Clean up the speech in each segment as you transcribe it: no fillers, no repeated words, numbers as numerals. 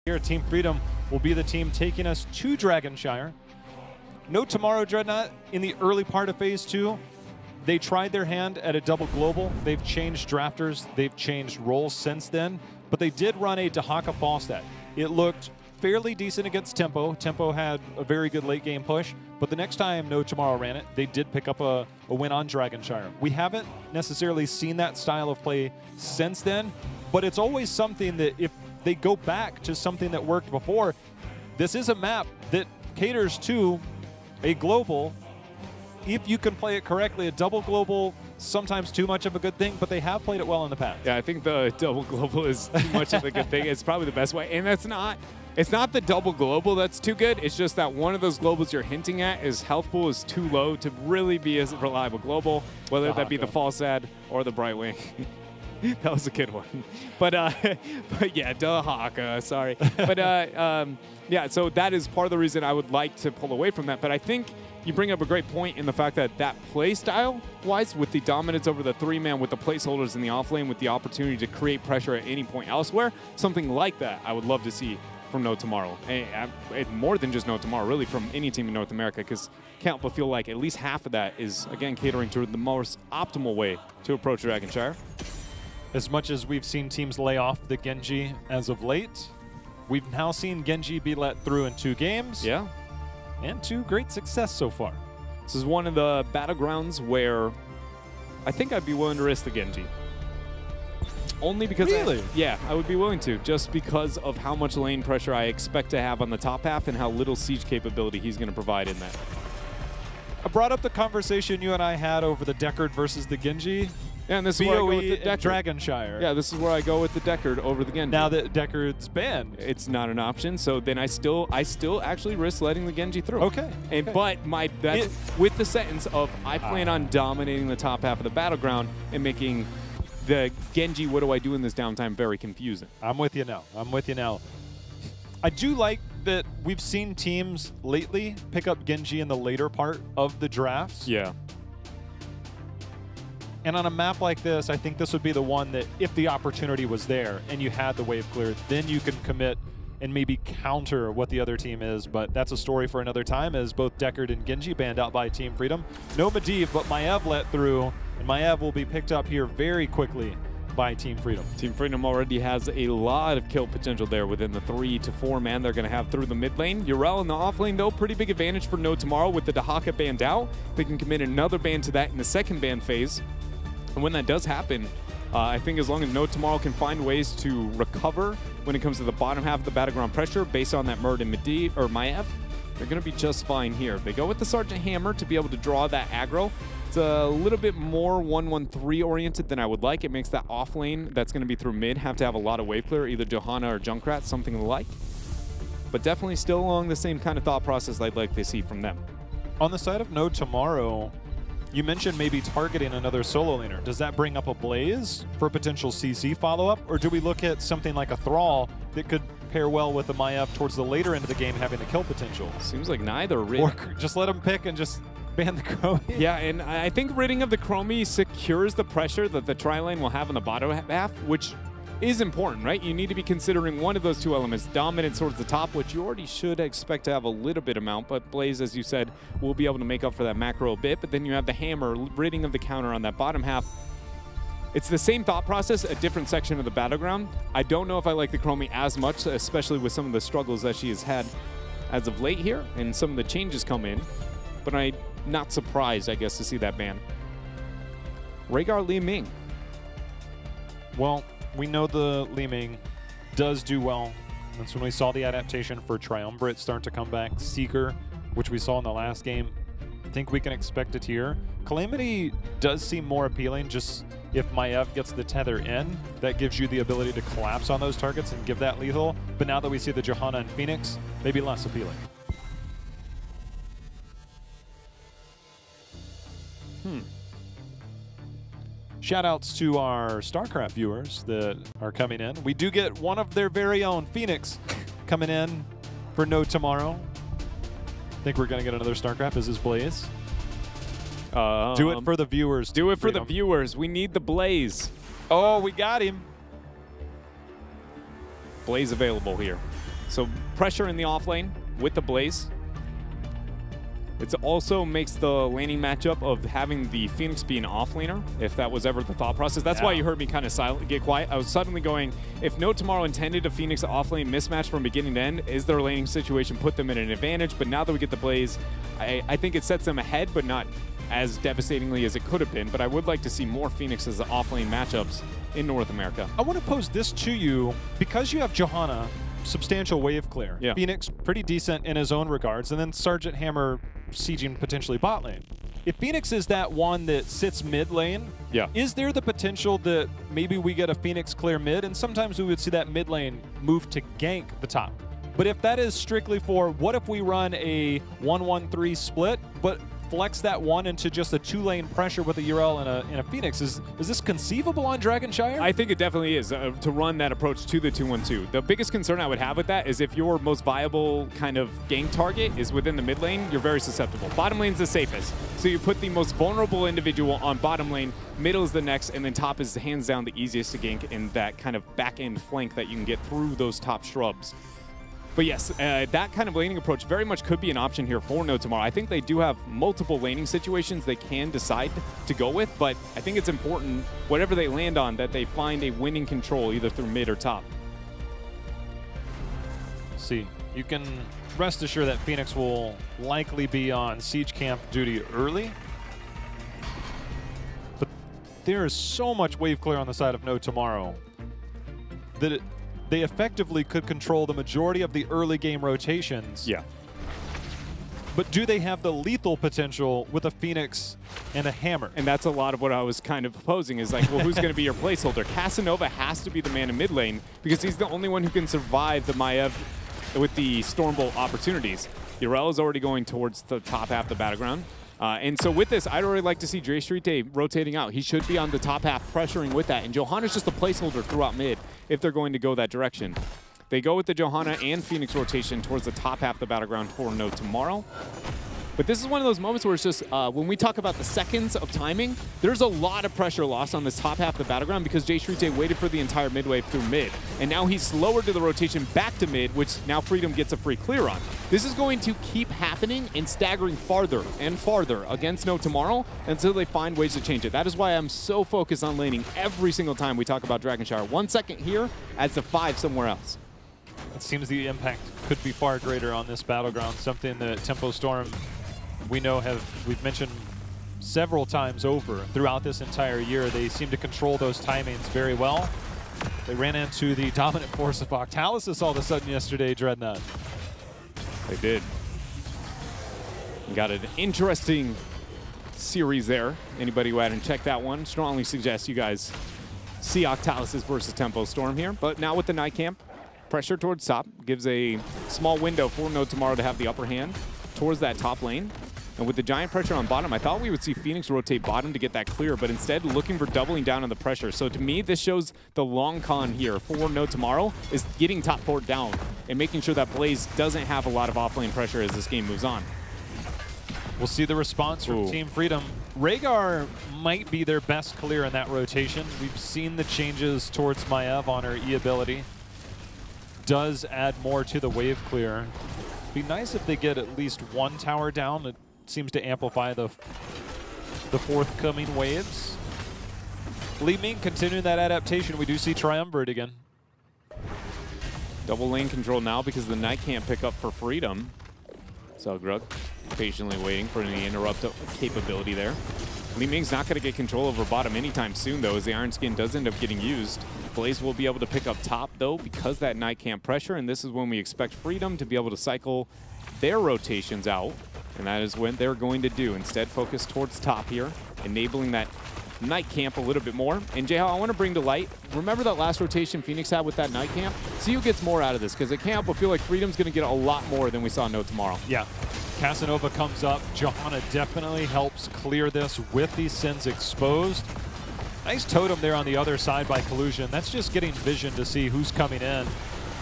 Here, Team Freedom will be the team taking us to Dragonshire. No Tomorrow Dreadnought in the early part of Phase 2. They tried their hand at a double global. They've changed drafters. They've changed roles since then. But they did run a Dahaka Falstad. It looked fairly decent against Tempo. Tempo had a very good late game push. But the next time No Tomorrow ran it, they did pick up a win on Dragonshire. We haven't necessarily seen that style of play since then. But it's always something that if they go back to something that worked before, this is a map that caters to a global. If you can play it correctly, a double global, sometimes too much of a good thing, but they have played it well in the past. Yeah, I think the double global is too much of a good thing. It's probably the best way. And it's not the double global that's too good. It's just that one of those globals you're hinting at is health pool is too low to really be a reliable global, whether that be the Falstad or the Brightwing. That was a good one. But yeah, Dahaka, sorry. But yeah, so that is part of the reason I would like to pull away from that. But I think you bring up a great point in the fact that play style-wise, with the dominance over the 3-man, with the placeholders in the offlane, with the opportunity to create pressure at any point elsewhere, something like that I would love to see from No Tomorrow. And more than just No Tomorrow, really from any team in North America, because can't but feel like at least half of that is, again, catering to the most optimal way to approach Dragonshire. As much as we've seen teams lay off the Genji as of late, we've now seen Genji be let through in 2 games. Yeah. And 2 great success so far. This is one of the battlegrounds where I think I'd be willing to risk the Genji. Only because really? Yeah, I would be willing to, just because of how much lane pressure I expect to have on the top half and how little siege capability he's going to provide in that. I brought up the conversation you and I had over the Deckard versus the Genji. Yeah, and this is where I go with the Deckard. Dragonshire. Yeah, this is where I go with the Deckard over the Genji. Now that Deckard's banned, it's not an option. So then I still actually risk letting the Genji through. Okay. And but that's with the sentence of I plan on dominating the top half of the battleground and making the Genji what do I do in this downtime very confusing. I'm with you now. I'm with you now. I do like that we've seen teams lately pick up Genji in the later part of the drafts. Yeah. And on a map like this, I think this would be the one that if the opportunity was there and you had the wave clear, then you can commit and maybe counter what the other team is. But that's a story for another time, as both Deckard and Genji banned out by Team Freedom. No Medivh, but Maiev let through, and Maiev will be picked up here very quickly by Team Freedom. Team Freedom already has a lot of kill potential there within the 3 to 4 man they're going to have through the mid lane. Yrel in the off lane, though, pretty big advantage for No Tomorrow with the Dahaka banned out. They can commit another ban to that in the second ban phase. And when that does happen, I think as long as No Tomorrow can find ways to recover when it comes to the bottom half of the battleground pressure based on that Murd and Medivh or Maiev, they're going to be just fine here. They go with the Sergeant Hammer to be able to draw that aggro. It's a little bit more 1-1-3 oriented than I would like. It makes that off lane that's going to be through mid have to have a lot of wave clear, either Johanna or Junkrat, something like. But definitely still along the same kind of thought process I'd like to see from them. On the side of No Tomorrow, you mentioned maybe targeting another solo laner. Does that bring up a Blaze for a potential CC follow-up? Or do we look at something like a Thrall that could pair well with the Maiev towards the later end of the game having the kill potential? Seems like neither. Or just let them pick and just ban the Chromie. Yeah, and I think ridding of the Chromie secures the pressure that the tri-lane will have on the bottom half, which is important, right? You need to be considering one of those 2 elements, dominance towards the top, which you already should expect to have a little bit amount, but Blaze, as you said, will be able to make up for that macro a bit, but then you have the Hammer, ridding of the counter on that bottom half. It's the same thought process, a different section of the battleground. I don't know if I like the Chromie as much, especially with some of the struggles that she has had as of late here, and some of the changes come in, but I'm not surprised, I guess, to see that ban. Rhaegar Li Ming. Well, we know the Li Ming does do well. That's when we saw the adaptation for Triumvirate start to come back. Seeker, which we saw in the last game, I think we can expect it here. Calamity does seem more appealing, just if Maiev gets the tether in, that gives you the ability to collapse on those targets and give that lethal. But now that we see the Johanna and Phoenix, maybe less appealing. Shoutouts to our StarCraft viewers that are coming in. We do get one of their very own, Phoenix, coming in for No Tomorrow. I think we're going to get another StarCraft. Is this Blaze? Do it for the viewers. Do it for the viewers. We need the Blaze. Oh, we got him. Blaze available here. So pressure in the off lane with the Blaze. It also makes the laning matchup of having the Phoenix be an offlaner, if that was ever the thought process. That's why you heard me kind of get quiet. I was suddenly going, if No Tomorrow intended a Phoenix offlane mismatch from beginning to end, is their laning situation put them in an advantage? But now that we get the Blaze, I think it sets them ahead, but not as devastatingly as it could have been. But I would like to see more Phoenix as offlane matchups in North America. I want to pose this to you, because you have Johanna, substantial wave clear. Yeah. Phoenix, pretty decent in his own regards, and then Sergeant Hammer sieging potentially bot lane. If Phoenix is that one that sits mid lane, is there the potential that maybe we get a Phoenix clear mid, and sometimes we would see that mid lane move to gank the top? But if that is strictly for, what if we run a 1-1-3 split, but flex that one into just a 2-lane pressure with a URL and a Phoenix? Is this conceivable on Dragonshire? I think it definitely is, to run that approach to the 2-1-2. The biggest concern I would have with that is if your most viable kind of gank target is within the mid lane, you're very susceptible. Bottom lane's the safest. So you put the most vulnerable individual on bottom lane, middle is the next, and then top is hands down the easiest to gank in that kind of back end flank that you can get through those top shrubs. But yes, that kind of laning approach very much could be an option here for No Tomorrow. I think they do have multiple laning situations they can decide to go with, but I think it's important, whatever they land on, that they find a winning control either through mid or top. See, you can rest assured that Phoenix will likely be on siege camp duty early. But there is so much wave clear on the side of No Tomorrow that they effectively could control the majority of the early game rotations. Yeah. But do they have the lethal potential with a Phoenix and a Hammer? And that's a lot of what I was kind of proposing is like, well, who's going to be your placeholder? Casanova has to be the man in mid lane because he's the only one who can survive the Maiev with the Stormbolt opportunities. Yrel is already going towards the top half of the battleground. And so with this, I'd already like to see Dre Street rotating out. He should be on the top half, pressuring with that. And Johanna's just a placeholder throughout mid if they're going to go that direction. They go with the Johanna and Phoenix rotation towards the top half of the battleground for No Tomorrow. But this is one of those moments where it's just, when we talk about the seconds of timing, there's a lot of pressure lost on this top half of the battleground because Jay Shrite waited for the entire mid wave through mid. And now he's slower to the rotation back to mid, which now Freedom gets a free clear on. This is going to keep happening and staggering farther and farther against No Tomorrow until they find ways to change it. That is why I'm so focused on laning every single time we talk about Dragonshire. 1 second here adds to 5 somewhere else. It seems the impact could be far greater on this battleground, something that Tempo Storm we know we've mentioned several times over throughout this entire year. They seem to control those timings very well. They ran into the dominant force of Octalysis all of a sudden yesterday, Dreadnought. They did. Got an interesting series there. Anybody who hadn't checked that one, strongly suggest you guys see Octalysis versus Tempo Storm here. But now with the Night Camp, pressure towards top gives a small window for No Tomorrow to have the upper hand towards that top lane. And with the giant pressure on bottom, I thought we would see Phoenix rotate bottom to get that clear, but instead looking for doubling down on the pressure. So to me, this shows the long con here for No Tomorrow is getting top fort down and making sure that Blaze doesn't have a lot of offlane pressure as this game moves on. We'll see the response from Team Freedom. Rhaegar might be their best clear in that rotation. We've seen the changes towards Maiev on her E ability. Does add more to the wave clear. Be nice if they get at least one tower down. It seems to amplify the forthcoming waves. Li Ming continuing that adaptation. We do see Triumvirate again. Double lane control now because the Night can't pick up for Freedom. Selgrug patiently waiting for any interrupt capability there. Li Ming's not going to get control over bottom anytime soon, though, as the Iron Skin does end up getting used. Blaze will be able to pick up top, though, because that Night Camp pressure, and this is when we expect Freedom to be able to cycle their rotations out, and that is what they're going to do. Instead, focus towards top here, enabling that Night Camp a little bit more. And Jay, I want to bring to light, remember that last rotation Phoenix had with that Night Camp? See who gets more out of this, because it can't help but feel like Freedom's going to get a lot more than we saw No Tomorrow. Yeah. Casanova comes up. Johanna definitely helps clear this with these Sins exposed. Nice totem there on the other side by Collusion. That's just getting vision to see who's coming in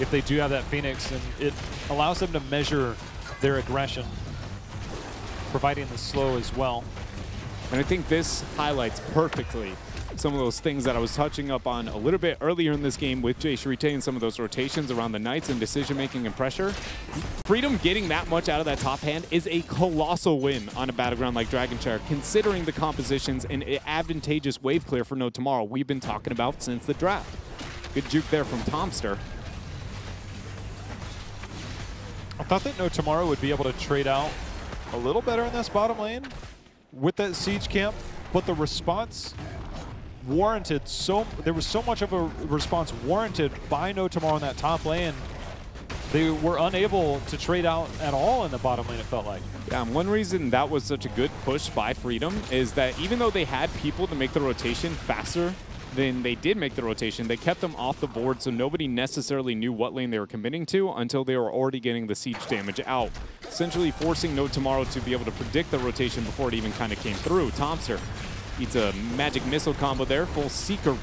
if they do have that Phoenix, and it allows them to measure their aggression, providing the slow as well. And I think this highlights perfectly some of those things that I was touching up on a little bit earlier in this game with Jay Shrite and some of those rotations around the Knights and decision-making and pressure. Freedom getting that much out of that top hand is a colossal win on a battleground like Dragonshire, considering the compositions and advantageous wave clear for No Tomorrow we've been talking about since the draft. Good juke there from Tomster. I thought that No Tomorrow would be able to trade out a little better in this bottom lane with that siege camp, but the response warranted there was so much of a response warranted by No Tomorrow in that top lane. They were unable to trade out at all in the bottom lane, it felt like. Yeah, and one reason that was such a good push by Freedom is that even though they had people to make the rotation faster than they did make the rotation, they kept them off the board, so nobody necessarily knew what lane they were committing to until they were already getting the siege damage out, essentially forcing No Tomorrow to be able to predict the rotation before it even kind of came through. Tomster eats a magic missile combo there, full Seeker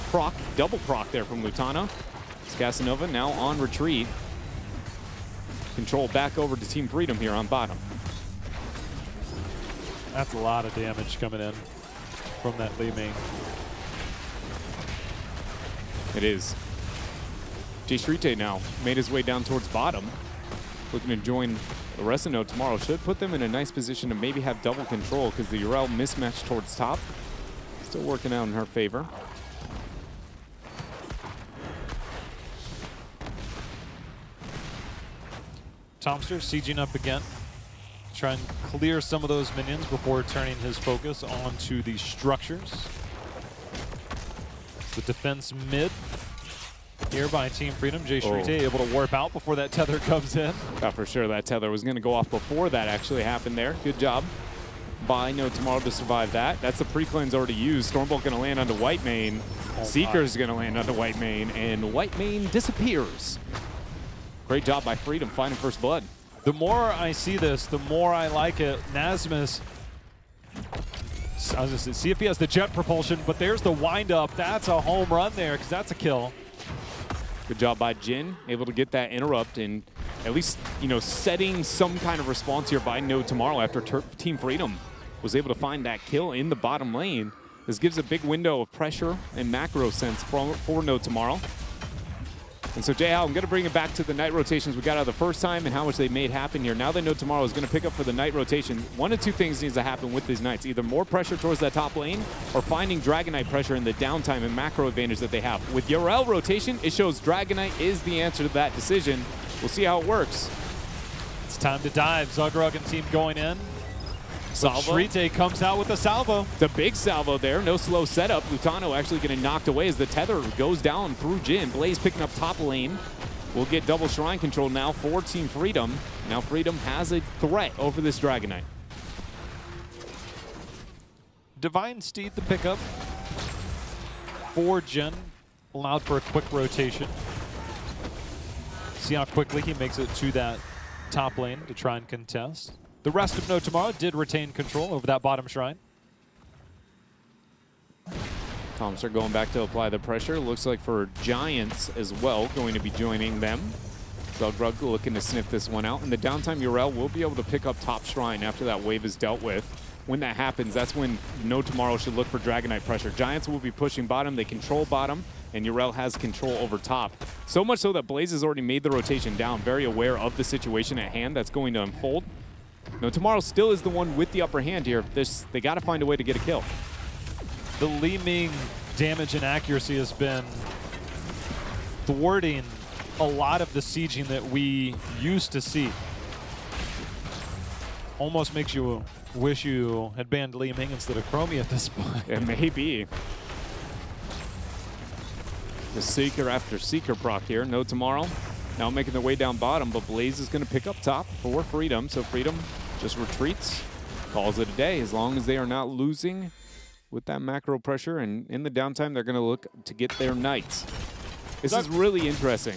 proc, double proc there from Lutana. Casanova now on retreat. Control back over to Team Freedom here on bottom. That's a lot of damage coming in from that Li Ming. It is. Jay Shrite now made his way down towards bottom. Looking to join the rest of No Tomorrow. Should put them in a nice position to maybe have double control because the Urel mismatch towards top. Still working out in her favor. Tomster sieging up again. Try and clear some of those minions before turning his focus onto the structures. The defense mid here by Team Freedom. Jay Shrite able to warp out before that tether comes in. Thought for sure that tether was going to go off before that actually happened there. Good job by No Tomorrow to survive that. That's the pre-cleanse already used. Stormbolt going to land onto White Mane. Seeker's going to land onto White Mane, and White Mane disappears. Great job by Freedom finding first blood. The more I see this, the more I like it. Nasmus, I was going to see if he has the jet propulsion, but there's the wind-up. That's a home run there, because that's a kill. Good job by Jin, able to get that interrupt and at least, you know, setting some kind of response here by No Tomorrow after Team Freedom was able to find that kill in the bottom lane. This gives a big window of pressure and macro sense for No Tomorrow. And so, Jay, I'm going to bring it back to the Knight rotations we got out of the first time and how much they made happen here. Now that No Tomorrow is going to pick up for the Knight rotation, one of two things needs to happen with these Knights. Either more pressure towards that top lane or finding Dragon Knight pressure in the downtime and macro advantage that they have. With Urel rotation, it shows Dragon Knight is the answer to that decision. We'll see how it works. It's time to dive. Zuggerug and team going in. Salvo. Shrite comes out with a salvo. It's a big salvo there. No slow setup. Lutano actually getting knocked away as the tether goes down through Jin. Blaze picking up top lane. We'll get double shrine control now for Team Freedom. Now Freedom has a threat over this Dragon Knight. Divine Steed the pickup for Jin. Allowed for a quick rotation. See how quickly he makes it to that top lane to try and contest. The rest of No Tomorrow did retain control over that bottom shrine. Toms are going back to apply the pressure. Looks like for Giants as well, going to be joining them. Zuggerug looking to sniff this one out. In the downtime, Urel will be able to pick up top shrine after that wave is dealt with. When that happens, that's when No Tomorrow should look for Dragon Knight pressure. Giants will be pushing bottom. They control bottom, and Urel has control over top. So much so that Blaze has already made the rotation down, very aware of the situation at hand that's going to unfold. No Tomorrow still is the one with the upper hand here. They got to find a way to get a kill. The Li Ming damage and accuracy has been thwarting a lot of the sieging that we used to see. Almost makes you wish you had banned Li Ming instead of Chromie at this point. It may be. The Seeker after Seeker proc here. No Tomorrow. Now making their way down bottom, but Blaze is going to pick up top for Freedom. So Freedom just retreats, calls it a day. As long as they are not losing with that macro pressure, and in the downtime, they're going to look to get their Knights. This is really interesting,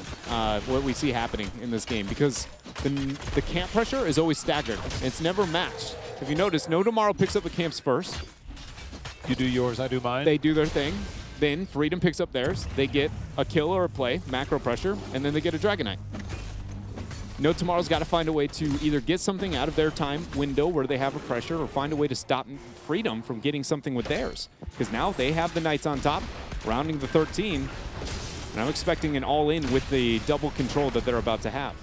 what we see happening in this game, because the camp pressure is always staggered. It's never matched. If you notice, No Tomorrow picks up the camps first. You do yours, I do mine. They do their thing. Then Freedom picks up theirs. They get a kill or a play, macro pressure, and then they get a Dragon Knight. No Tomorrow's got to find a way to either get something out of their time window where they have a pressure or find a way to stop Freedom from getting something with theirs. Because now they have the Knights on top, rounding the 13. And I'm expecting an all-in with the double control that they're about to have.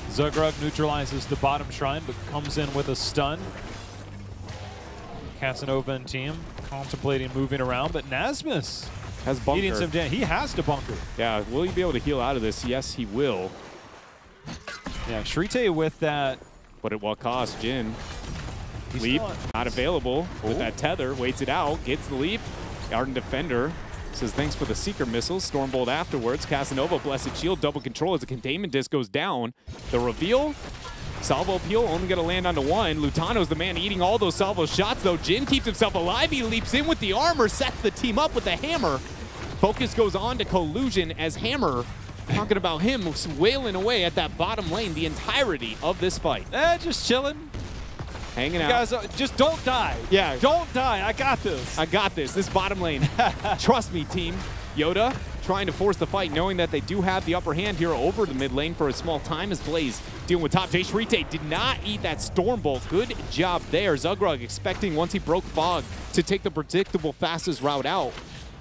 Zugrug neutralizes the bottom shrine, but comes in with a stun. Casanova and team contemplating moving around, but Nasmus has bunker. Needing some damage. He has to bunker. Yeah, will he be able to heal out of this? Yes, he will. Yeah, Shrite with that. But at what cost? Jin. He's Leap, not available with that tether. Waits it out, gets the leap. Ardent Defender says thanks for the Seeker missiles. Stormbolt afterwards. Casanova, Blessed Shield, double control as the containment disc goes down. The reveal. Salvo Peel only going to land onto one. Lutano's the man eating all those salvo shots, though. Jin keeps himself alive. He leaps in with the armor, sets the team up with the hammer. Focus goes on to Collusion as Hammer, talking about him wailing away at that bottom lane the entirety of this fight. Just chilling. Hanging out. Guys, just don't die. Yeah. Don't die. I got this. I got this. This bottom lane. Trust me, team. Yoda trying to force the fight, knowing that they do have the upper hand here over the mid lane for a small time as Blaze dealing with top. Jay Shrite did not eat that Stormbolt. Good job there. Zugrug expecting once he broke Fog to take the predictable fastest route out.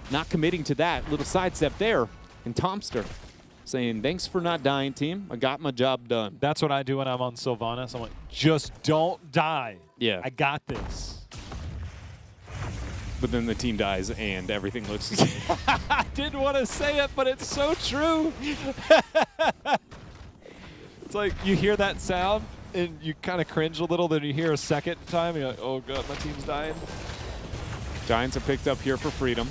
Not committing to that. Little sidestep there. And Tomster saying, thanks for not dying, team. I got my job done. That's what I do when I'm on Sylvanas. I'm like, just don't die. Yeah. I got this. But then the team dies and everything looks... I didn't want to say it, but it's so true. It's like you hear that sound and you kind of cringe a little, then you hear a second time, and you're like, oh god, my team's dying. Giants are picked up here for Freedom.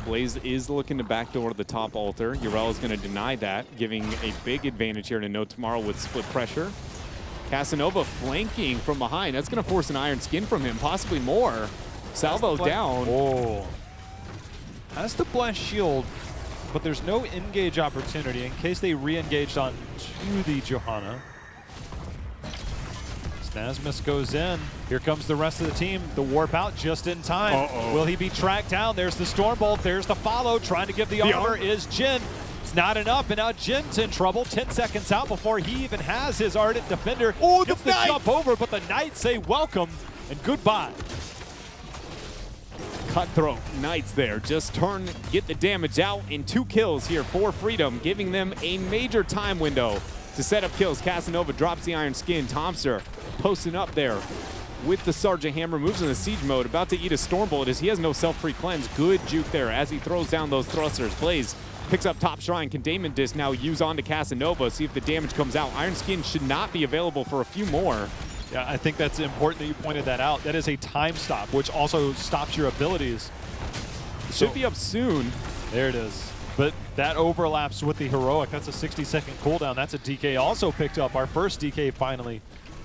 Blaze is looking to backdoor the top altar. Yrel is going to deny that, giving a big advantage here to No Tomorrow with split pressure. Casanova flanking from behind. That's going to force an Iron Skin from him, possibly more. Salvo down. Oh. Has the Blessed Shield, but there's no engage opportunity in case they re-engaged on to the Johanna. Nasmus goes in. Here comes the rest of the team. The warp out just in time. Will he be tracked down? There's the Stormbolt. There's the follow. Trying to give the armor is Jin. It's not enough, and now Jin's in trouble. 10 seconds out before he even has his Ardent Defender. Oh, the jump over, but the Knights say welcome and goodbye. Cutthroat Knights there. Just get the damage out in 2 kills here for Freedom, giving them a major time window to set up kills. Casanova drops the Iron Skin. Tomster posting up there with the Sergeant Hammer, moves in the siege mode, about to eat a Stormbolt as he has no self-free cleanse. Good juke there as he throws down those thrusters. Blaze picks up top shrine. Containment disc now use on to Casanova. See if the damage comes out. Iron Skin should not be available for a few more. Yeah, I think that's important that you pointed that out. That is a time stop, which also stops your abilities. Should be up soon. There it is. But that overlaps with the Heroic. That's a 60-second cooldown. That's a DK also picked up. Our first DK finally.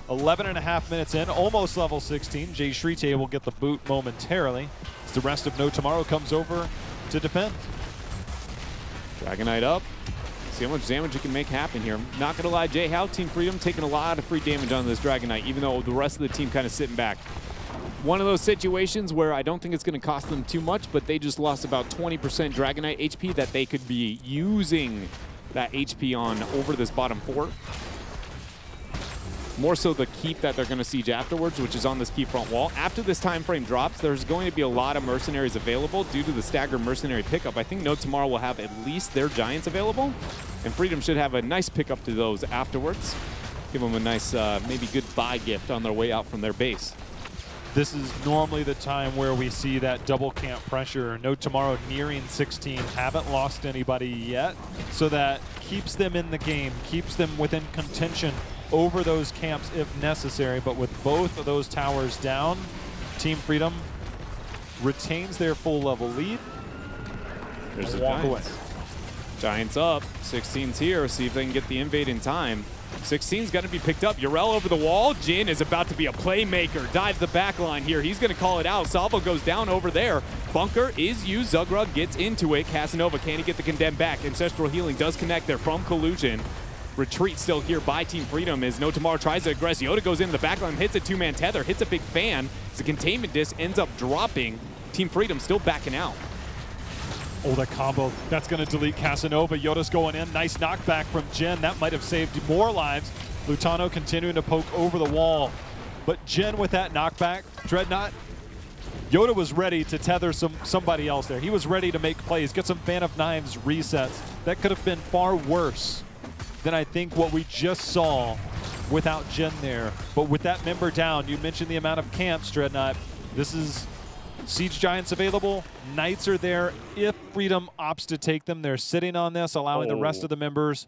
11.5 minutes in, almost level 16. Jay Shrite will get the boot momentarily as the rest of No Tomorrow comes over to defend. Dragon Knight up. See how much damage you can make happen here. Not gonna lie, Jay, how Team Freedom taking a lot of free damage on this Dragon Knight, even though the rest of the team kind of sitting back. One of those situations where I don't think it's gonna cost them too much, but they just lost about 20% Dragon Knight HP that they could be using that HP on over this bottom 4. More so the keep that they're going to siege afterwards, which is on this key front wall. After this time frame drops, there's going to be a lot of mercenaries available due to the staggered mercenary pickup. I think No Tomorrow will have at least their giants available, and Freedom should have a nice pickup to those afterwards. Give them a nice, maybe goodbye gift on their way out from their base. This is normally the time where we see that double camp pressure. No Tomorrow nearing 16, haven't lost anybody yet, so that keeps them in the game, keeps them within contention over those camps if necessary. But with both of those towers down, Team Freedom retains their full level lead. There's the Giants. Giants up, 16's here, see if they can get the invade in time. 16's going to be picked up. Yrel over the wall. Jin is about to be a playmaker. Dives the back line here. He's going to call it out. Salvo goes down over there. Bunker is used. Zugrug gets into it. Casanova, can he get the condemned back? Ancestral Healing does connect there from Collusion. Retreat still here by Team Freedom as No Tomorrow tries to aggress. Yoda goes into the back line, hits a 2-man tether, hits a big fan. The containment disc ends up dropping. Team Freedom still backing out. Oh, that combo. That's going to delete Casanova. Yoda's going in. Nice knockback from Jin. That might have saved more lives. Lutano continuing to poke over the wall. But Jin with that knockback. Dreadnought. Yoda was ready to tether somebody else there. He was ready to make plays, get some Fan of Knives resets. That could have been far worse than I think what we just saw without Jin there. But with that member down, you mentioned the amount of camps, Dreadnought. This is Siege Giants available. Knights are there if Freedom opts to take them. They're sitting on this, allowing the rest of the members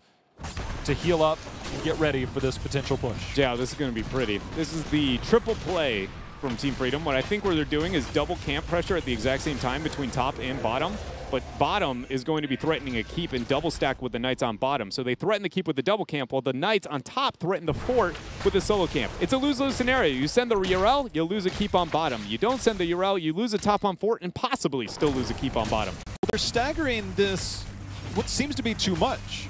to heal up and get ready for this potential push. Yeah, this is going to be pretty. This is the triple play from Team Freedom. What I think what they're doing is double camp pressure at the exact same time between top and bottom. But bottom is going to be threatening a keep and double stack with the Knights on bottom. So they threaten the keep with the double camp, while the Knights on top threaten the fort with the solo camp. It's a lose-lose scenario. You send the URL, you lose a keep on bottom. You don't send the URL, you lose a top on fort and possibly still lose a keep on bottom. They're staggering this, what seems to be too much.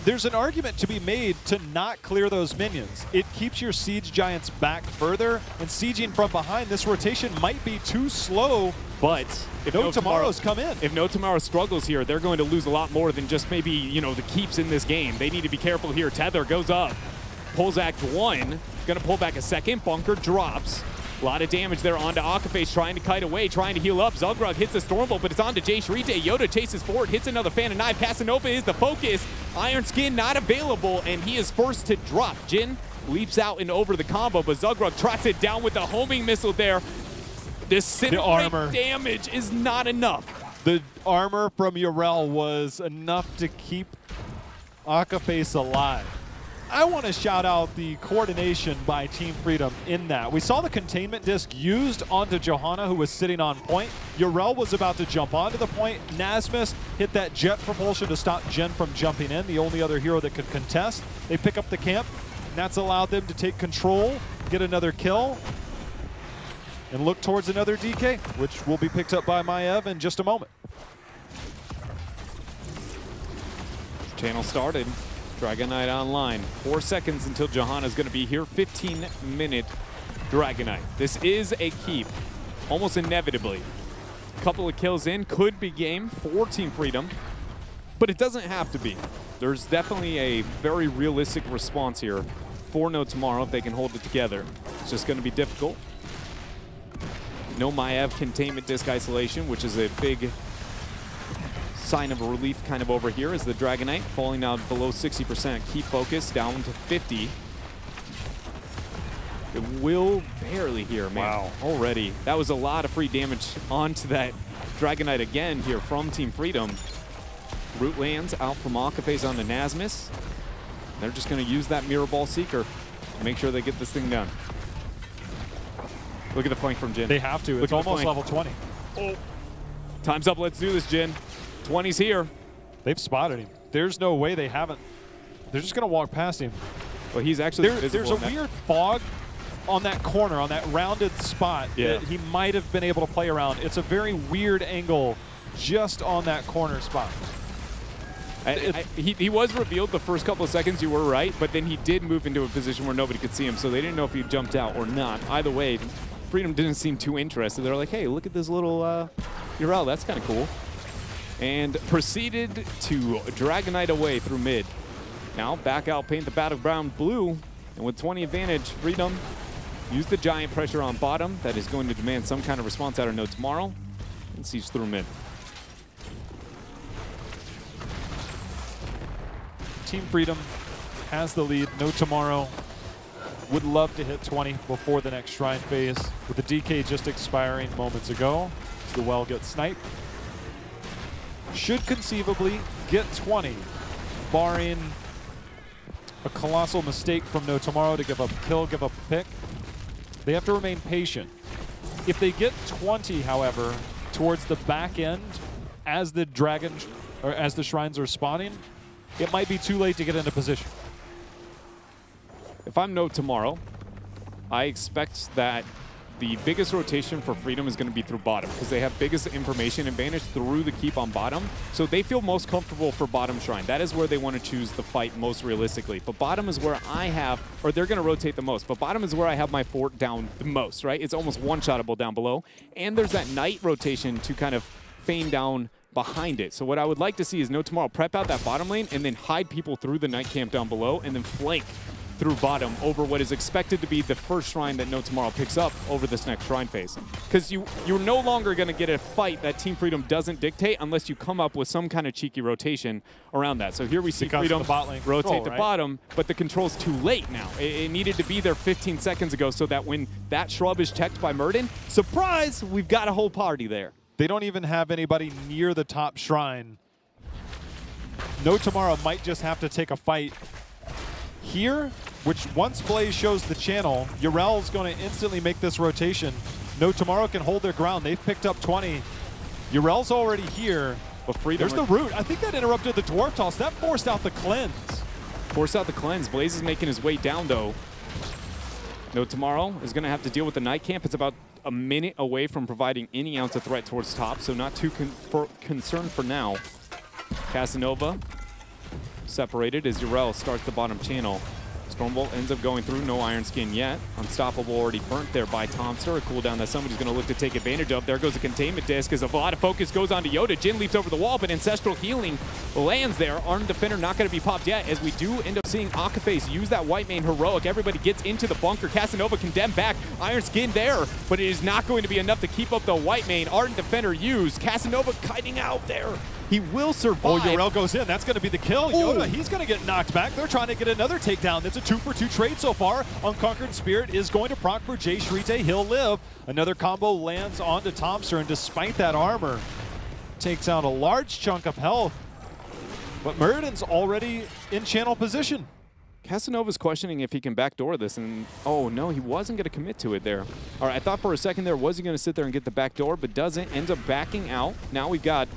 There's an argument to be made to not clear those minions. It keeps your Siege Giants back further, and sieging from behind, this rotation might be too slow. But if No Tomorrow's come in. If No Tomorrow struggles here, they're going to lose a lot more than just maybe, you know, the keeps in this game. They need to be careful here. Tether goes up, pulls Act 1, gonna pull back a second, Bunker drops. A lot of damage there onto Akaface, trying to kite away, trying to heal up. Zuggrug hits the Stormbolt, but it's onto Jay Shrite. Yoda chases forward, hits another Fan of Knife. Casanova is the focus. Iron Skin not available, and he is first to drop. Jin leaps out and over the combo, but Zuggrug trots it down with the homing missile there. The armor damage is not enough. The armor from Urel was enough to keep Akaface alive. I want to shout out the coordination by Team Freedom in that. We saw the containment disc used onto Johanna, who was sitting on point. Urel was about to jump onto the point. Nasmus hit that jet propulsion to stop Jin from jumping in, the only other hero that could contest. They pick up the camp, and that's allowed them to take control, get another kill, and look towards another DK, which will be picked up by Maev in just a moment. Channel started. Dragon Knight online. 4 seconds until Johanna's going to be here. 15-minute Dragon Knight. This is a keep, almost inevitably. Couple of kills in, could be game for Team Freedom, but it doesn't have to be. There's definitely a very realistic response here for No Tomorrow if they can hold it together. It's just going to be difficult. No Maev containment disc isolation, which is a big sign of relief kind of over here, as the Dragon Knight falling down below 60%. Keep focus down to 50. It will barely here, man. Wow. Already. That was a lot of free damage onto that Dragon Knight again here from Team Freedom. Root lands out from Akaface on the Nasmus. They're just going to use that Mirror Ball Seeker to make sure they get this thing done. Look at the flank from Jin. They have to. It's almost level 20. Oh. Time's up. Let's do this, Jin. 20's here. They've spotted him. There's no way they haven't. They're just going to walk past him. Well, he's actually There's a weird fog on that corner, on that rounded spot that he might have been able to play around. It's a very weird angle just on that corner spot. He was revealed the first couple of seconds, you were right, but then he did move into a position where nobody could see him, so they didn't know if he jumped out or not. Either way, Freedom didn't seem too interested. They're like, hey, look at this little URL, that's kind of cool. And proceeded to Dragon Knight away through mid. Now back out, paint the battleground blue, and with 20 advantage, Freedom use the giant pressure on bottom. That is going to demand some kind of response out of No Tomorrow, and siege through mid. Team Freedom has the lead. No Tomorrow would love to hit 20 before the next Shrine phase. With the DK just expiring moments ago, the well gets sniped. Should conceivably get 20, barring a colossal mistake from No Tomorrow to give up a kill, give up a pick. They have to remain patient. If they get 20, however, towards the back end, as the shrines are spawning, it might be too late to get into position. If I'm No Tomorrow, I expect that the biggest rotation for Freedom is going to be through bottom, because they have biggest information advantage through the keep on bottom. So they feel most comfortable for bottom shrine. That is where they want to choose the fight most realistically. But bottom is where I have, or they're going to rotate the most, but bottom is where I have my fort down the most, right? It's almost one-shottable down below. And there's that Knight rotation to kind of feign down behind it. So what I would like to see is No Tomorrow prep out that bottom lane and then hide people through the night camp down below and then flank through bottom over what is expected to be the first shrine that No Tomorrow picks up over this next shrine phase. Because you're no longer going to get a fight that Team Freedom doesn't dictate unless you come up with some kind of cheeky rotation around that. So here we see Freedom rotate the bottom, but the control's too late now. It needed to be there 15 seconds ago so that when that shrub is checked by Murden, surprise, we've got a whole party there. They don't even have anybody near the top shrine. No Tomorrow might just have to take a fight here, which once Blaze shows the channel, Yrel's going to instantly make this rotation. No Tomorrow can hold their ground. They've picked up 20. Yrel's already here. But Freedom, there's the root. I think that interrupted the Dwarf Toss. That forced out the cleanse. Forced out the cleanse. Blaze is making his way down, though. No Tomorrow is going to have to deal with the Night Camp. It's about a minute away from providing any ounce of threat towards top, so not too concerned for now. Casanova separated as Yrel starts the bottom channel. Stormbolt ends up going through, no Iron Skin yet. Unstoppable already burnt there by Tomster, a cooldown that somebody's going to look to take advantage of. There goes a containment disc as a lot of focus goes on to Yoda. Jin leaps over the wall, but Ancestral Healing lands there. Armed Defender not going to be popped yet as we do end up seeing Akaface use that white main heroic. Everybody gets into the bunker. Casanova condemned back. Iron Skin there, but it is not going to be enough to keep up the white main. Ardent Defender used. Casanova kiting out there. He will survive. Oh, Yrel goes in. That's going to be the kill. Yoda, he's going to get knocked back. They're trying to get another takedown. It's a 2-for-2 trade so far. Unconquered Spirit is going to proc for Jay Shrite. He'll live. Another combo lands onto Tomster, and despite that armor, takes out a large chunk of health. But Murden's already in channel position. Casanova's questioning if he can backdoor this, and oh no, he wasn't going to commit to it there. All right, I thought for a second there, was he going to sit there and get the backdoor, but doesn't. Ends up backing out. Now we've got,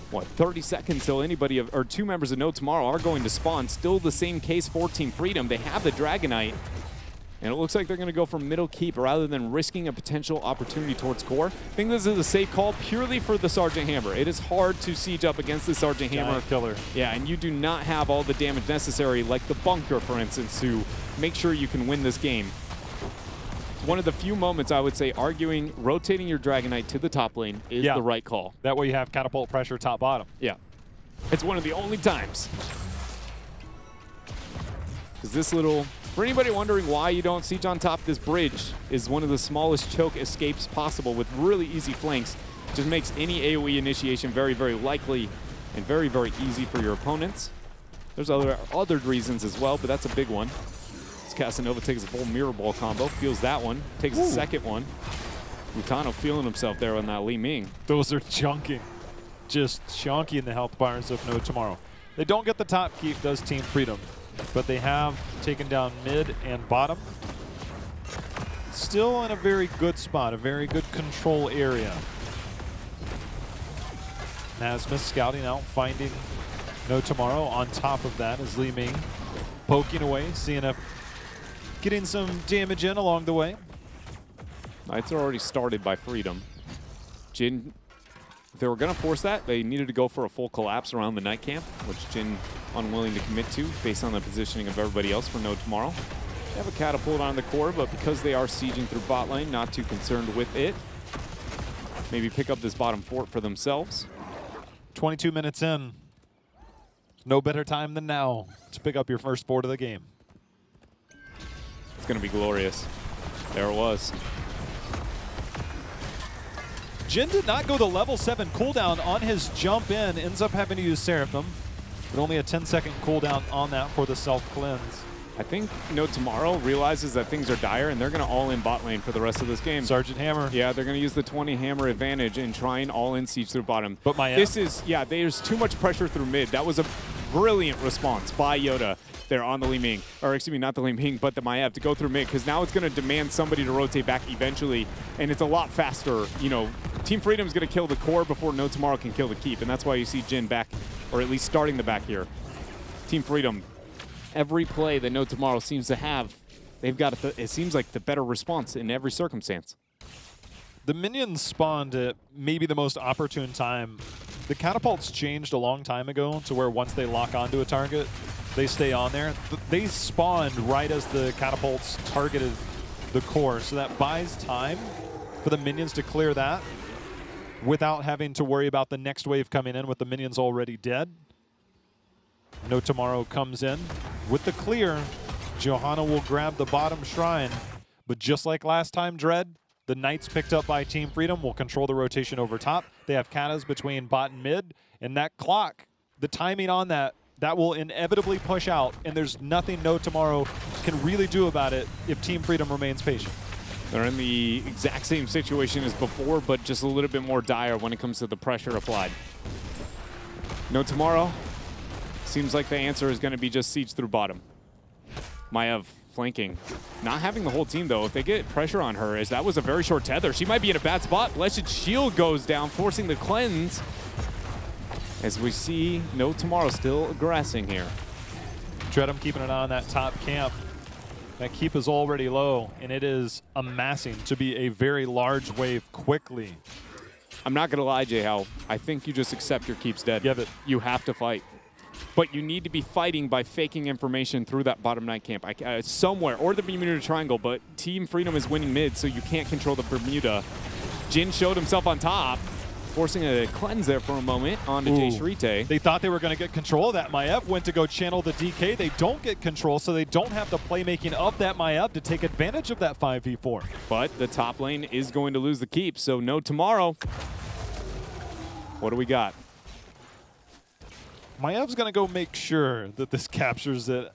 what, 30 seconds till anybody or two members of No Tomorrow are going to spawn. Still the same case for Team Freedom. They have the Dragonite, and it looks like they're going to go for middle keep rather than risking a potential opportunity towards core. I think this is a safe call purely for the Sergeant Hammer. It is hard to siege up against the Sergeant Hammer. Killer. Yeah, and you do not have all the damage necessary, like the bunker, for instance, to make sure you can win this game. One of the few moments I would say arguing rotating your Dragonite to the top lane is the right call. That way you have catapult pressure top bottom. Yeah. It's one of the only times. Because this little, for anybody wondering why you don't siege on top, this bridge is one of the smallest choke escapes possible with really easy flanks. Just makes any AoE initiation very, very likely and very, very easy for your opponents. There's other reasons as well, but that's a big one. Casanova takes a full mirror ball combo, feels that one, takes a second one. Mutano feeling himself there on that Li Ming. Those are chunking. Just chunking the health bars of No Tomorrow. They don't get the top keep, does Team Freedom, but they have taken down mid and bottom. Still in a very good spot, a very good control area. Nasmus scouting out, finding No Tomorrow. On top of that is Li Ming poking away, seeing if getting some damage in along the way. Knights are already started by Freedom. Jin, if they were going to force that, they needed to go for a full collapse around the Night Camp, which Jin unwilling to commit to based on the positioning of everybody else for No Tomorrow. They have a catapult on the core, but because they are sieging through bot lane, not too concerned with it. Maybe pick up this bottom fort for themselves. 22 minutes in. No better time than now to pick up your first fort of the game. It's going to be glorious. There it was. Jin did not go the level 7 cooldown on his jump in. Ends up having to use Seraphim. But only a 10-second cooldown on that for the self-cleanse. I think No Tomorrow realizes that things are dire, and they're going to all-in bot lane for the rest of this game. Sergeant Hammer. Yeah, they're going to use the 20 hammer advantage and try and all-in siege through bottom. But my this is, yeah, there's too much pressure through mid. That was a brilliant response by Yoda there on the Li Ming, or excuse me, not the Li Ming, but the Maiev to go through mid, because now it's going to demand somebody to rotate back eventually, and it's a lot faster. You know, Team Freedom's going to kill the core before No Tomorrow can kill the keep, and that's why you see Jin back, or at least starting the back here. Team Freedom, every play that No Tomorrow seems to have, they've got, it seems like the better response in every circumstance. The minions spawned at maybe the most opportune time. The catapults changed a long time ago to where once they lock onto a target, they stay on there. They spawned right as the catapults targeted the core, so that buys time for the minions to clear that. without having to worry about the next wave coming in with the minions already dead. No Tomorrow comes in with the clear. Johanna will grab the bottom shrine, but just like last time, Dread, the Knights picked up by Team Freedom will control the rotation over top. They have katas between bot and mid, and that clock, the timing on that will inevitably push out, and there's nothing No Tomorrow can really do about it if Team Freedom remains patient. They're in the exact same situation as before, but just a little bit more dire when it comes to the pressure applied. No Tomorrow. Seems like the answer is going to be just siege through bottom. Maiev flanking. Not having the whole team, though. If they get pressure on her, as that was a very short tether, she might be in a bad spot. Blessed Shield goes down, forcing the cleanse. As we see No Tomorrow still aggressing here. Dreadham keeping an eye on that top camp. That keep is already low, and it is amassing to be a very large wave quickly. I'm not going to lie, J-How. I think you just accept your keep's dead. Give it. You have to fight. But you need to be fighting by faking information through that bottom night camp somewhere, or the Bermuda Triangle, but Team Freedom is winning mid, so you can't control the Bermuda. Jin showed himself on top, forcing a cleanse there for a moment onto Jay Shrite. They thought they were going to get control of that. Maiev went to go channel the DK. They don't get control, so they don't have the playmaking of that Maiev to take advantage of that 5v4. But the top lane is going to lose the keep, so No Tomorrow. What do we got? Maev's going to go make sure that this captures it.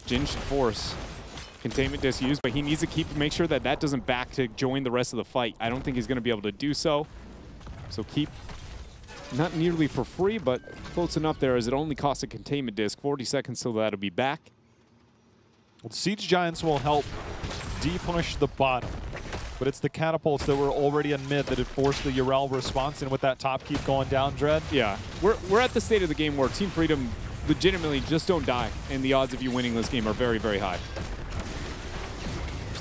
Jin should force containment disc used, but he needs to make sure that that doesn't back to join the rest of the fight. I don't think he's going to be able to do so. So keep not nearly for free, but close enough there as it only costs a containment disc. 40 seconds till that'll be back. Well, Siege Giants will help de-punish the bottom. But it's the catapults that were already in mid that had forced the Yrel response, and with that top keep going down, Dread. Yeah, we're at the state of the game where Team Freedom legitimately just don't die, and the odds of you winning this game are very, very high.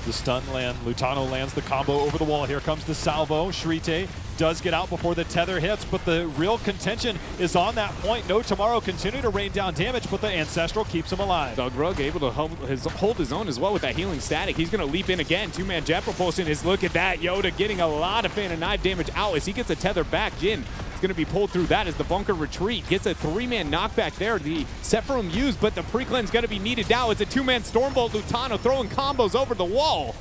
The stun land, Lutano lands the combo over the wall. Here comes the salvo. Shrite does get out before the tether hits, but the real contention is on that point. No Tomorrow continue to rain down damage, but the Ancestral keeps him alive. Doug Rugg able to hold his own as well with that healing static. He's going to leap in again. Two-man jet propulsion is, look at that. Yoda getting a lot of fan and knife damage out as he gets a tether back. Jin is going to be pulled through that as the bunker retreat. Gets a three-man knockback there. The Sephiroth used, but the pre-cleanse going to be needed now. It's a two-man Stormbolt. Lutano throwing combos over the wall.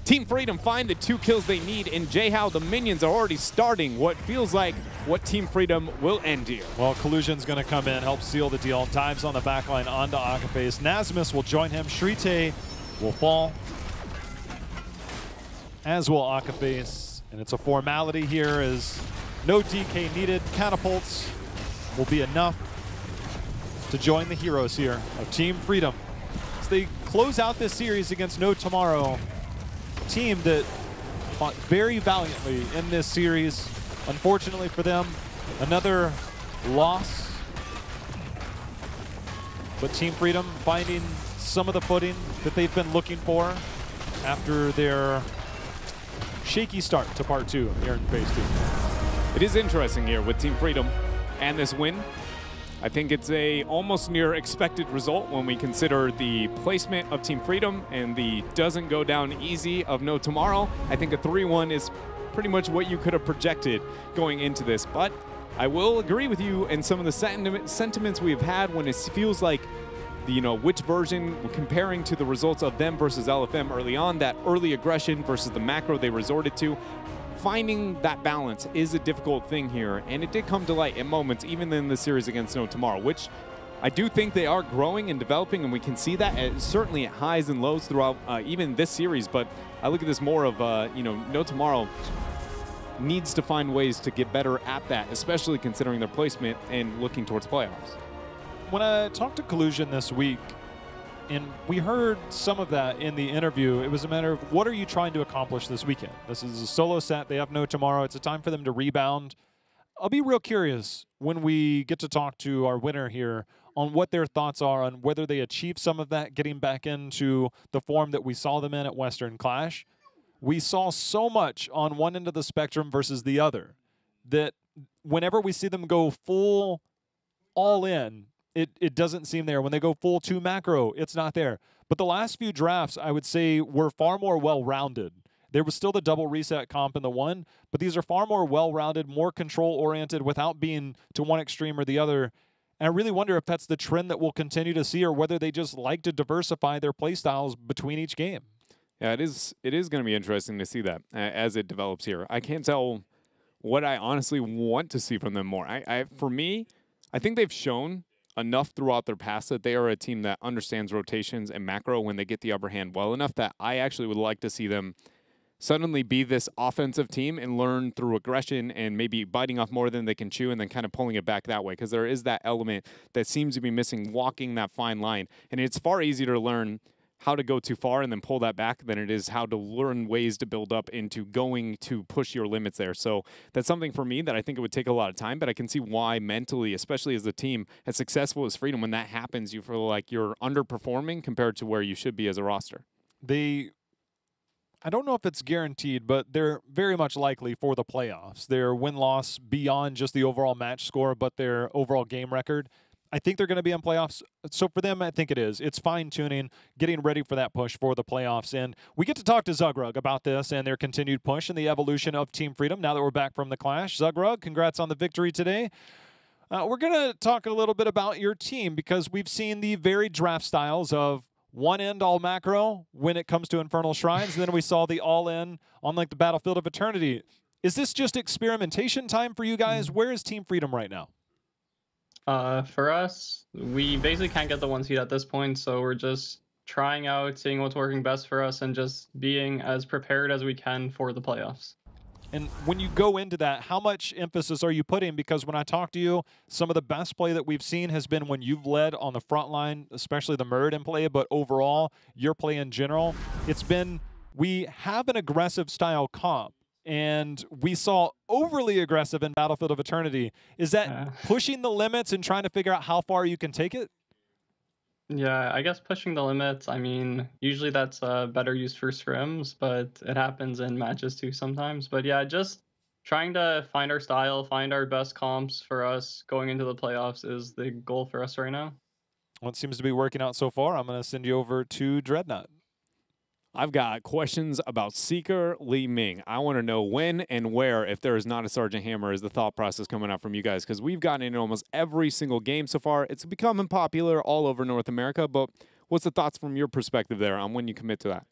Team Freedom find the 2 kills they need, and J-How, the minions are already starting what feels like what Team Freedom will end here. Well, Collusion's going to come in, help seal the deal. Dives on the backline onto Akaface. Nasmus will join him. Shrite will fall, as will Akaface. And it's a formality here as no DK needed. Catapults will be enough to join the heroes here of Team Freedom as they close out this series against No Tomorrow. Team that fought very valiantly in this series. Unfortunately for them, another loss. But Team Freedom finding some of the footing that they've been looking for after their shaky start to part 2 here in phase 2. It is interesting here with Team Freedom and this win. I think it's a almost near expected result when we consider the placement of Team Freedom and the doesn't go down easy of No Tomorrow. I think a 3-1 is pretty much what you could have projected going into this. But I will agree with you in some of the sentiments we've had when it feels like, you know, which version comparing to the results of them versus LFM early on, that early aggression versus the macro they resorted to. Finding that balance is a difficult thing here, and it did come to light in moments, even in the series against No Tomorrow, which I do think they are growing and developing, and we can see that certainly at highs and lows throughout even this series. But I look at this more of, you know, No Tomorrow needs to find ways to get better at that, especially considering their placement and looking towards playoffs. When I talked to Collusion this week, and we heard some of that in the interview, it was a matter of what are you trying to accomplish this weekend? This is a solo set. They have No Tomorrow. It's a time for them to rebound. I'll be real curious when we get to talk to our winner here on what their thoughts are on whether they achieved some of that, getting back into the form that we saw them in at Western Clash. We saw so much on one end of the spectrum versus the other that whenever we see them go full all in, it doesn't seem there. When they go full 2 macro, it's not there. But the last few drafts, I would say, were far more well-rounded. There was still the double reset comp in the one, but these are far more well-rounded, more control-oriented without being to one extreme or the other. And I really wonder if that's the trend that we'll continue to see or whether they just like to diversify their play styles between each game. Yeah, it is. It is going to be interesting to see that as it develops here. I can't tell what I honestly want to see from them more. For me, I think they've shown enough throughout their past that they are a team that understands rotations and macro when they get the upper hand well enough that I actually would like to see them suddenly be this offensive team and learn through aggression and maybe biting off more than they can chew and then kind of pulling it back that way, because there is that element that seems to be missing, walking that fine line. And it's far easier to learn how to go too far and then pull that back than it is how to learn ways to build up into going to push your limits there. So that's something for me that I think it would take a lot of time, but I can see why mentally, especially as a team as successful as Freedom, when that happens, you feel like you're underperforming compared to where you should be as a roster. I don't know if it's guaranteed, but they're very much likely for the playoffs. Their win-loss beyond just the overall match score, but their overall game record, I think they're going to be in playoffs. So for them, I think it is. It's fine-tuning, getting ready for that push for the playoffs. And we get to talk to Zugrug about this and their continued push and the evolution of Team Freedom now that we're back from the Clash. Zugrug, congrats on the victory today. We're going to talk a little bit about your team because we've seen the varied draft styles of one end all macro when it comes to Infernal Shrines, and then we saw the all in on like the Battlefield of Eternity. Is this just experimentation time for you guys? Where is Team Freedom right now? For us, we basically can't get the 1 seed at this point, so we're just trying out, seeing what's working best for us, and just being as prepared as we can for the playoffs. And when you go into that, how much emphasis are you putting? Because when I talk to you, some of the best play that we've seen has been when you've led on the front line, especially the Muradin play, but overall, your play in general, it's been we have an aggressive style comp, and we saw overly aggressive in Battlefield of Eternity. Is that pushing the limits and trying to figure out how far you can take it? Yeah, I guess pushing the limits, I mean, usually that's better used for scrims, but it happens in matches too sometimes. But yeah, just trying to find our style, find our best comps for us going into the playoffs is the goal for us right now. Well, it seems to be working out so far. I'm going to send you over to Dreadnought. I've got questions about Seeker Li Ming. I want to know when and where, if there is not a Sergeant Hammer, is the thought process coming out from you guys, because we've gotten in almost every single game so far. It's becoming popular all over North America, but what's the thoughts from your perspective there on when you commit to that?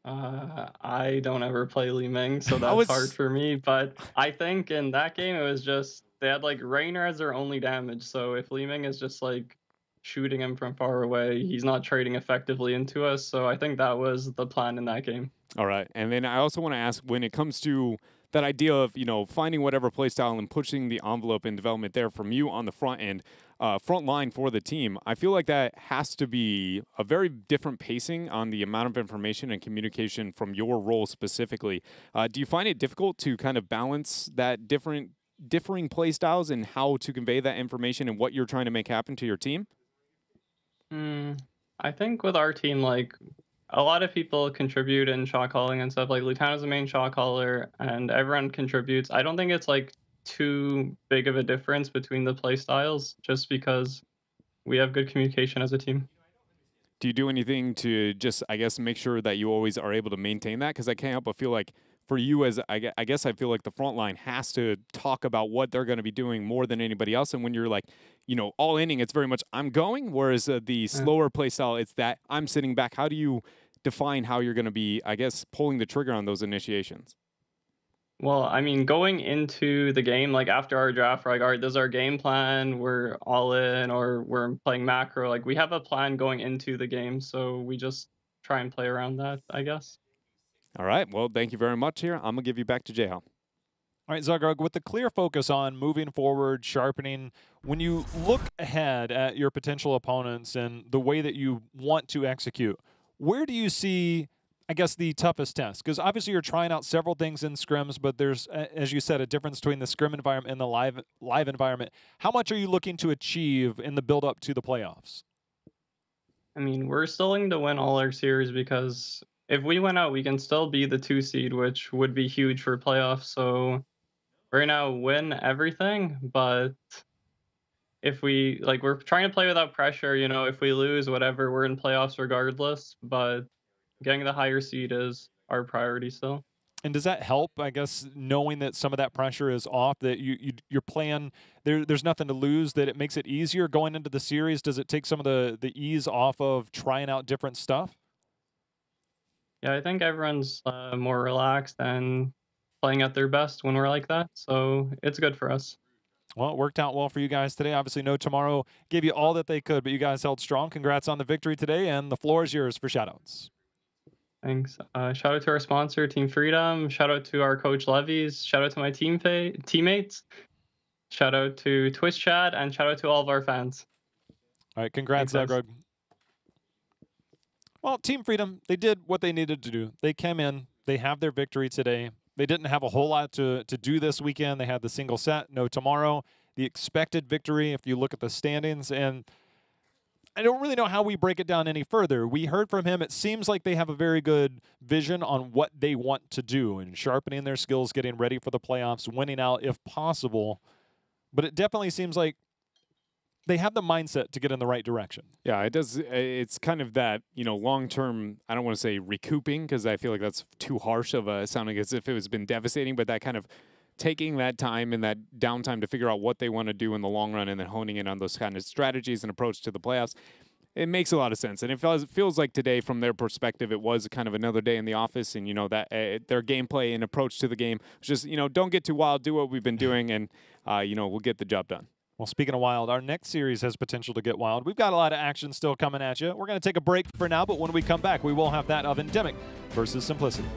I don't ever play Li Ming, so that's hard for me, but I think in that game it was just, they had like Raynor as their only damage, so if Li Ming is just like shooting him from far away, he's not trading effectively into us. So I think that was the plan in that game. All right. And then I also want to ask, when it comes to that idea of, you know, finding whatever play style and pushing the envelope in development there from you on the front end, front line for the team, I feel like that has to be a very different pacing on the amount of information and communication from your role specifically. Do you find it difficult to kind of balance that differing play styles and how to convey that information and what you're trying to make happen to your team? I think with our team, like, a lot of people contribute in shot calling and stuff. Like, Lieutenant's the main shot caller, and everyone contributes. I don't think it's, like, too big of a difference between the play styles, just because we have good communication as a team. Do you do anything to just, I guess, make sure that you always are able to maintain that? Because I can't help but feel like for you, as I guess I feel like the front line has to talk about what they're going to be doing more than anybody else. And when you're like, you know, all inning, it's very much I'm going. Whereas the slower play style, it's that I'm sitting back. How do you define how you're going to be, I guess, pulling the trigger on those initiations? Well, I mean, going into the game, like after our draft, we're like, all right, this is our game plan. We're all in, or we're playing macro. Like, we have a plan going into the game, so we just try and play around that, I guess. All right. Well, thank you very much here. I'm going to give you back to Jayhal. All right, Zugrug, with the clear focus on moving forward, sharpening, when you look ahead at your potential opponents and the way that you want to execute, where do you see, I guess, the toughest test? Because obviously you're trying out several things in scrims, but there's, as you said, a difference between the scrim environment and the live environment. How much are you looking to achieve in the build-up to the playoffs? I mean, we're still looking to win all our series, because if we win out, we can still be the 2 seed, which would be huge for playoffs. So right now, win everything, but if we, like, we're trying to play without pressure, you know, if we lose, whatever, we're in playoffs regardless, but getting the higher seed is our priority still. And does that help, I guess, knowing that some of that pressure is off, that you're playing, there's nothing to lose, that it makes it easier going into the series? Does it take some of the ease off of trying out different stuff? Yeah, I think everyone's more relaxed and playing at their best when we're like that. So it's good for us. Well, it worked out well for you guys today. Obviously, No Tomorrow gave you all that they could, but you guys held strong. Congrats on the victory today, and the floor is yours for shoutouts. Thanks. Shout out to our sponsor, Team Freedom. Shout out to our coach Levies. Shout out to my teammates. Shout out to Twitch chat, and shout out to all of our fans. All right, congrats, Thanks, guys. Greg. Well, Team Freedom, they did what they needed to do. They came in. They have their victory today. They didn't have a whole lot to do this weekend. They had the single set, No Tomorrow, the expected victory if you look at the standings. And I don't really know how we break it down any further. We heard from him. It seems like they have a very good vision on what they want to do and sharpening their skills, getting ready for the playoffs, winning out if possible. But it definitely seems like they have the mindset to get in the right direction. Yeah, it does. It's kind of that, long-term, I don't want to say recouping, because I feel like that's too harsh of a sounding as if it was been devastating, but that kind of taking that time and that downtime to figure out what they want to do in the long run and then honing in on those kind of strategies and approach to the playoffs. It makes a lot of sense. And it feels like today, from their perspective, it was kind of another day in the office, and, that their gameplay and approach to the game was just, don't get too wild, do what we've been doing, and, we'll get the job done. Well, speaking of wild, our next series has potential to get wild. We've got a lot of action still coming at you. We're going to take a break for now, but when we come back, we will have that of Endemic versus Simplicity.